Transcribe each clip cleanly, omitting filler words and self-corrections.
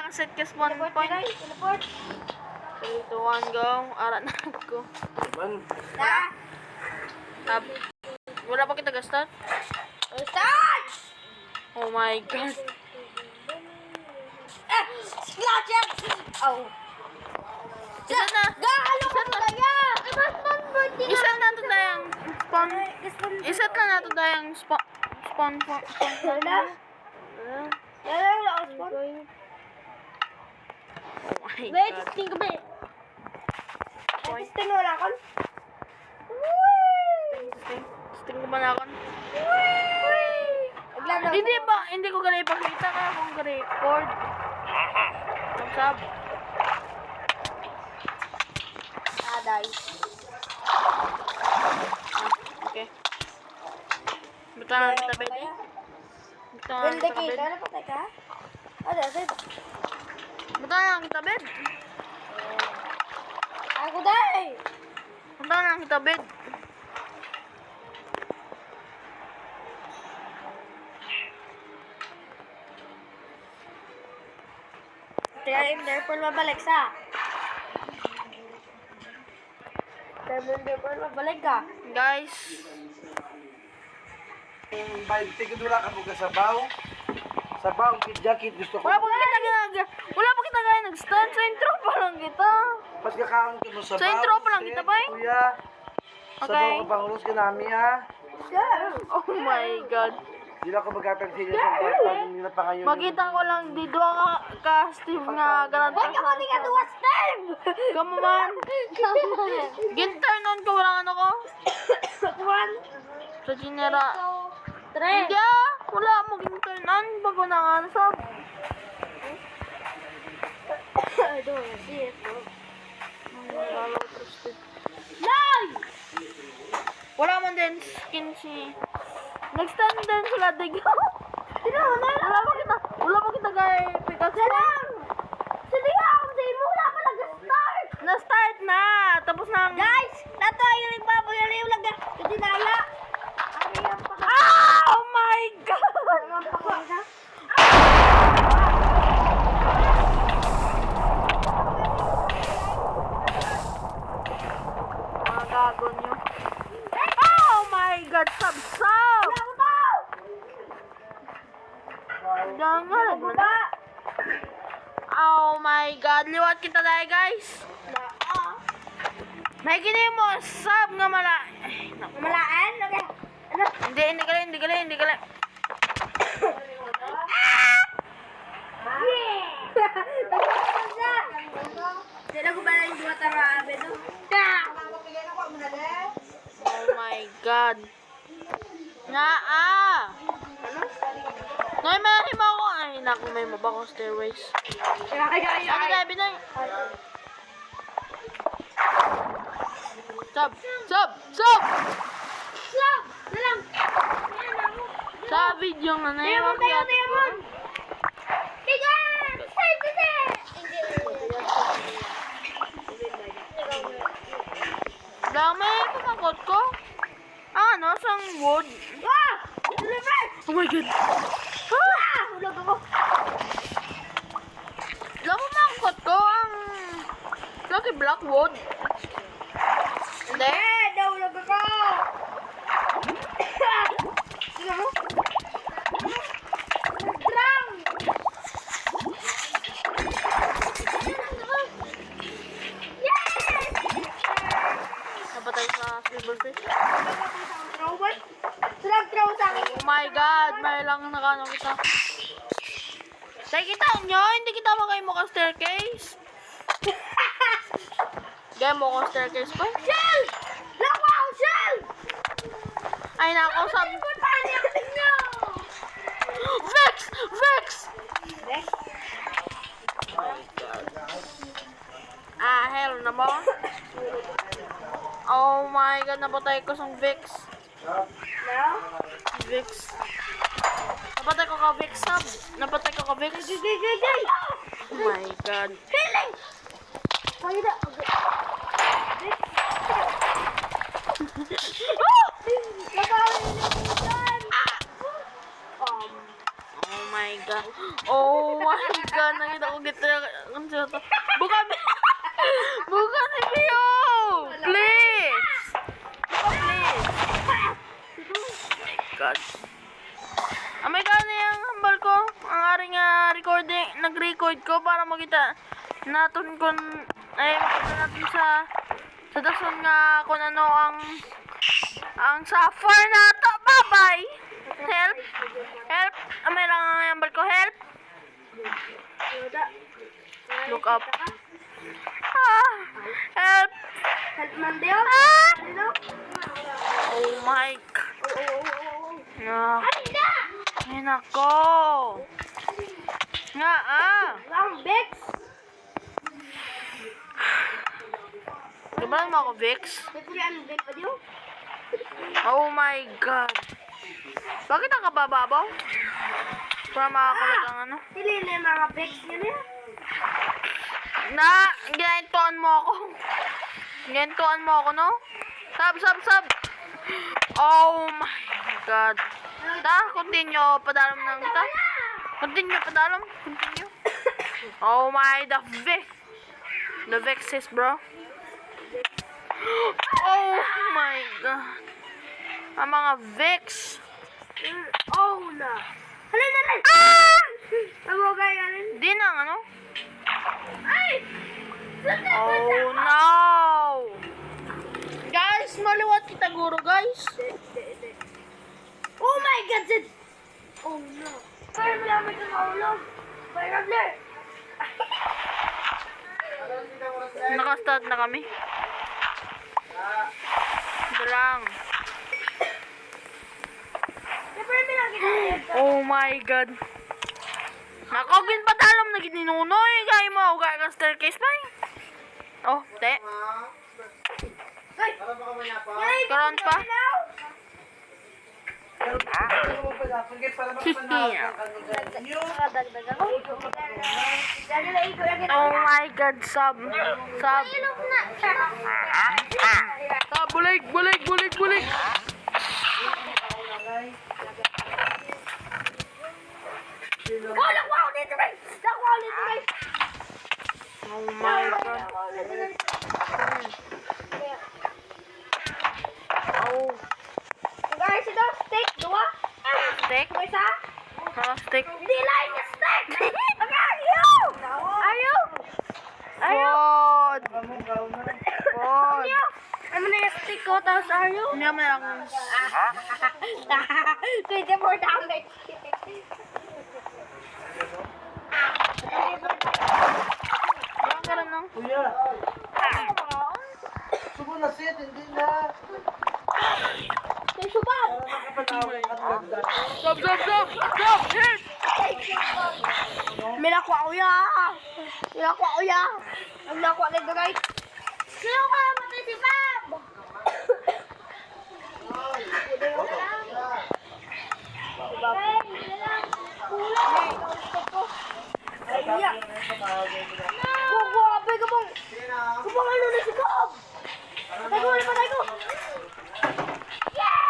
set ka spawn point. Teleport. 3, 2, 1, go. Ara na ko. Na. Wala pa kita gastat? Start! Oh my god. Splatcher! Oh. Isa na. Galo ka na yan! Isa na ito tayong spawn. Isa na nato tayong spawn point. Wala? Wala ako spawn. Oh my Wait, god. testing ko ba? Testing wala ka? Testing ko ba na ako? Hindi ba? Hindi ko gano'y ipakita ka kung record. Thumbs up. Guys. Okay. Buta na kita, baby. Buta na kita, baby. Ano pa teka? Ano, sir? Buta na kita, baby. Ako dahil. Buta na kita, baby. Kaya yung therefore mabalik sa. Therefore mabalik ka. Guys. Bayad ticket wala ka buka sabaw. Sabaw, jacket gusto ko. Wala pa kita gaya nag-stand. Sa intro pa lang kita. Pas kakaon ka mo sabaw. Sa intro pa lang kita, bay? Kuya. Okay. Sabaw ka pangulos ka namin ha. Oh my god. Hindi na ako magkatag sila sa kwarta. Hindi na pa kayo. Makita ko lang di doa ka Steve nga ganun. Wait, ako di ka tuwa Steve! Come on. Ginter noon ko walang ano ko. One, Sa Ginera. three. Hindi wala mo ginter noon bago na nga sab. I don't see it. Lalo trusted. Live! Wala man din skin si. Nag-stand din sila digaw. Wala pa kita kay Picasso. Sige ako sa imo, wala pa nag-start! Na-start na. Tapos na. Guys, nato yung nagbabagal yung laga. Hindi naya. Oh my god. Mga gago nyo. Oh my god, sab. Jangan. Oh my god, liwat kita dahil guys. May kini mo sab nga mala. Ay, naku. Malaan? Okay. Ano? Hindi gali. Sila ko ba lang yung 2 tarabe no? Oh my god. Noy, may mo ako. Ay, naku, may mabakong stairways. Ano tayo, Binay? Sab! Stop! Na lang! Sa video nga na yun. Diamond! Tiga! Save kasi! Dami, pagkakot ko. Ano, sang wood. Ah! Deliver! Oh my god. Ah! Ulog ako! Alam mo makakot ko ang Lucky Block wood. Hindi. Ulog ako! Sino mo? Nag-drown! Yes! Napatay sa silverfish. Throw sa akin. Oh my god, may lang nakano kita. Tay kita nyo, hindi kita makay mo ka staircase. Gaya mo ka staircase pa. Shell! Wow, Shell! Ay nako, sabi. Vex! Hell naman. Oh my god, napatay ko sa Vex. No? Vex. Napatay ko ka Vex, sab. Napatay ko ka Vex. Oh my god. Healing! Pangita. Oh my god. Oh my god, nakita ko gito. Ano siya to? Buka si Pio! Please! Please! God. Amay ka na yung hambal ko. Ang aring recording, nag-record ko para makita natin kung, makita natin sa dason nga kung ano ang software na to. Bye-bye! Help! Help! Amay lang ang hambal ko. Help! Look up. Help! Help man din. Oh my God. Ay, nako. Nga, Ang Bex. Diba mo ako, Vix? Ito ang Bex pa diyo. Oh my God. Bakit ang kabababaw? Para makakulit ang ano? Sili na yung mga Bex yun eh. Ginantuan mo ako. Ginantuan mo ako, no? Sab. Oh my God. Continue. Padalom ng kita. Continue. Oh my, the Vexes, bro. Oh my God. Ang mga Vex. Oh na. Halin. Tamo kayo halin. Di na, ano? Ay! Oh no! Guys, maliwat kita guro, guys. Oh my God, Sid! Oh no. Kaya mo namin ito maulog. Fire Rabler! Nakastart na kami. Ito lang. Siyempre may lang kita. Oh my God. Nakogin pa talom na gininunoy. Gaya mo, gaya ka staircase pa eh. Oh, te. Ay! Karon pa. Nakadagdag ako. Dali na ikaw yung Oh my God, sub. ilog na. Bulig. Oh, nakuha ko dito guys! Nakuha ko dito guys! Oh my God. Oh, Guys, ito, steak, dua. steak. Ito isa. Steak. Hindi lang yung steak! Ayaw! Ayaw! Food. Ayaw! Ano na yung steak ko, tapos ayaw? Hindi naman ako. 24 damage. Parang karon nang. Kuya, subo na sit, hindi na. Tissue bag! Para nakapanaw at nagdaan. Stop! Hit! May nakuha ko ya! May nakuha ko ya! Ang nakuha na ito guys! Sino ka matay si Bob? Ay, kukuha ka bang? Kukuha ano na si Bob? Patay ko! Yeah!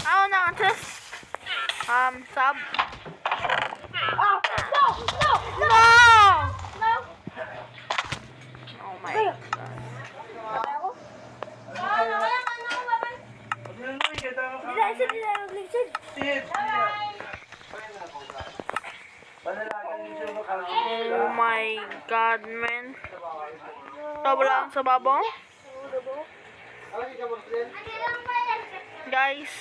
Ako na, sis. Sub. Oh, no! No! No! Oh my God. Sit. Panalagyan niyo siya makakita. Oh my God, man. Ito lang sa babaw. Guys,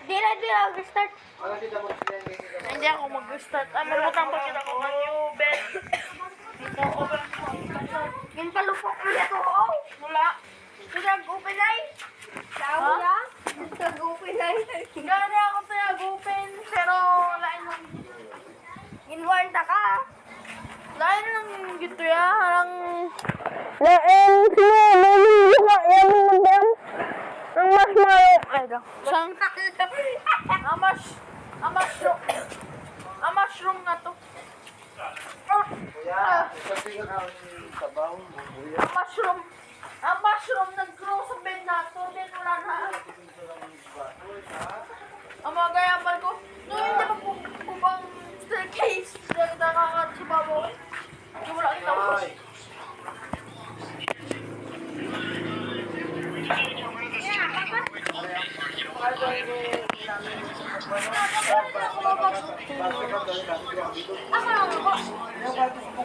Di na start. hindi ako mag-start. Magutang pa kita ko ng new bed. Dito, over. Yan palupok mo na to, oh! Wala. Nag-open ay? Tao na? Nag-open ay? Gari ako sa open, pero lain lang. Inwarnta ka? Lain lang gito ya. Harang... Ang marshmallow. Ay, daw. Sang... Ang mushroom nga to. Kuya, sabi ka ng sabaw, bubuya. Ang mushroom Ako lang ako.